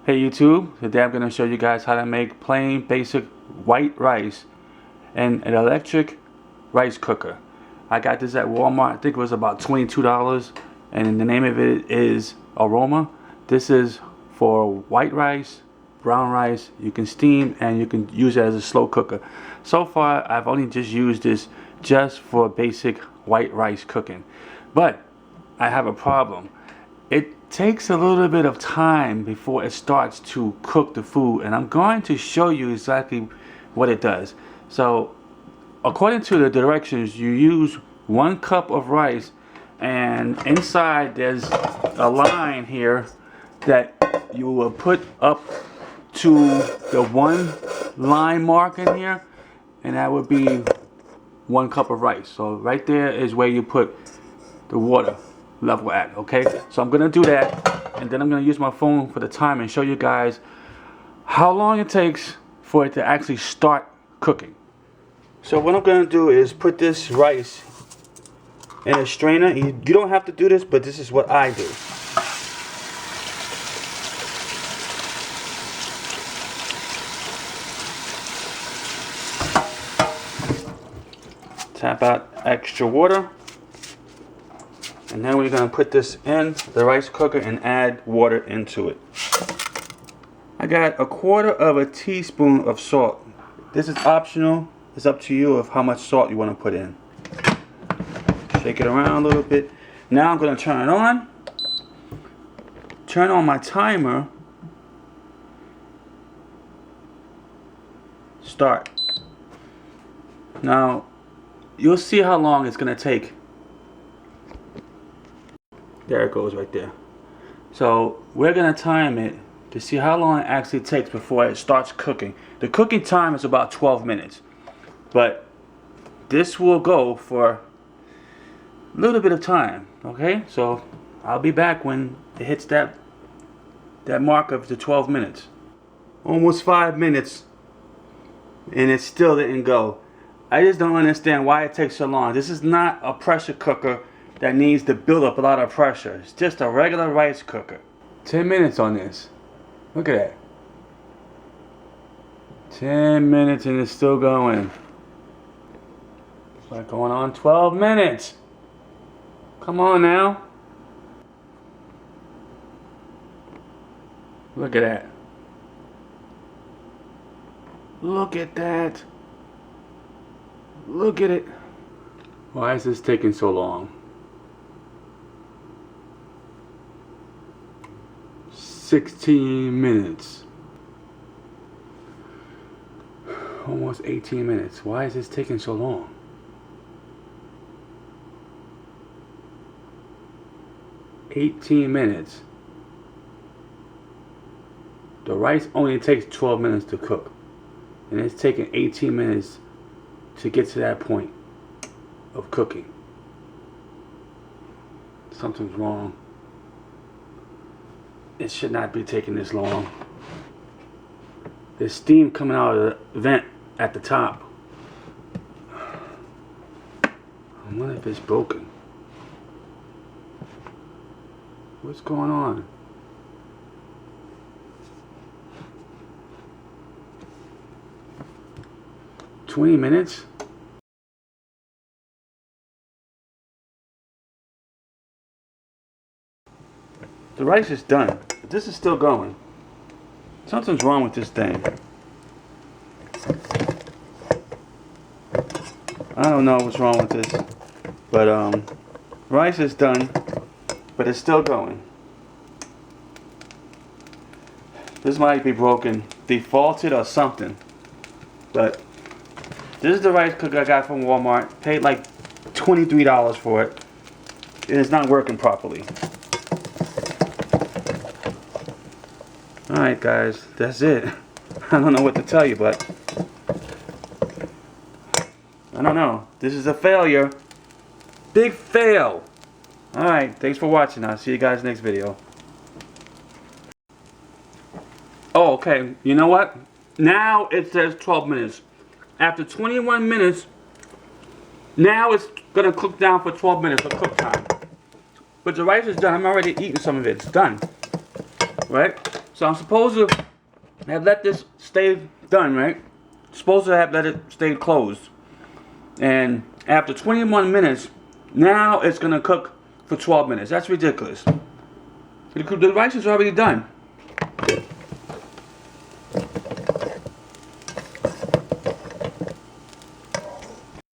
Hey YouTube, today I'm going to show you guys how to make plain basic white rice in an electric rice cooker. I got this at Walmart. I think it was about $22, and the name of it is Aroma. This is for white rice, brown rice. You can steam and you can use it as a slow cooker. So far I've only just used this just for basic white rice cooking, but I have a problem. It takes a little bit of time before it starts to cook the food, and I'm going to show you exactly what it does. So according to the directions, you use 1 cup of rice, and inside there's a line here that you will put up to the 1 line mark in here, and that would be 1 cup of rice. So right there is where you put the water level at. Okay, so I'm gonna do that, and then I'm gonna use my phone for the time and show you guys how long it takes for it to actually start cooking. So what I'm gonna do is put this rice in a strainer. You don't have to do this, but this is what I do. Tap out extra water. And then we're going to put this in the rice cooker and add water into it. I got 1/4 teaspoon of salt. This is optional. It's up to you of how much salt you want to put in. Shake it around a little bit. Now I'm going to turn it on. Turn on my timer. Start. Now you'll see how long it's going to take. There it goes right there. So we're gonna time it to see how long it actually takes before it starts cooking. The cooking time is about 12 minutes, but this will go for a little bit of time. Okay, so I'll be back when it hits that mark of the 12 minutes. Almost 5 minutes, and it still didn't go. I just don't understand why it takes so long. This is not a pressure cooker that needs to build up a lot of pressure. It's just a regular rice cooker. 10 minutes on this. Look at that. 10 minutes and it's still going. It's like going on 12 minutes. Come on now. Look at that. Look at that. Look at it. Why is this taking so long? 16 minutes. Almost 18 minutes. Why is this taking so long? 18 minutes. The rice only takes 12 minutes to cook, and it's taking 18 minutes to get to that point of cooking. Something's wrong. It should not be taking this long. There's steam coming out of the vent at the top. I wonder if it's broken. What's going on? "20 minutes? The rice is done, but this is still going. Something's wrong with this thing. I don't know what's wrong with this, but rice is done, but it's still going. This might be broken, defaulted or something, but this is the rice cooker I got from Walmart. Paid like $23 for it, and it's not working properly. Alright guys, that's it. I don't know what to tell you, but I don't know. This is a failure. Big fail. Alright, thanks for watching. I'll see you guys next video. Oh, okay. You know what? Now it says 12 minutes. After 21 minutes, now it's going to cook down for 12 minutes of cook time. But the rice is done. I'm already eating some of it. It's done. Right? So I'm supposed to have let this stay done, right? Supposed to have let it stay closed. And after 21 minutes, now it's gonna cook for 12 minutes. That's ridiculous. The rice is already done.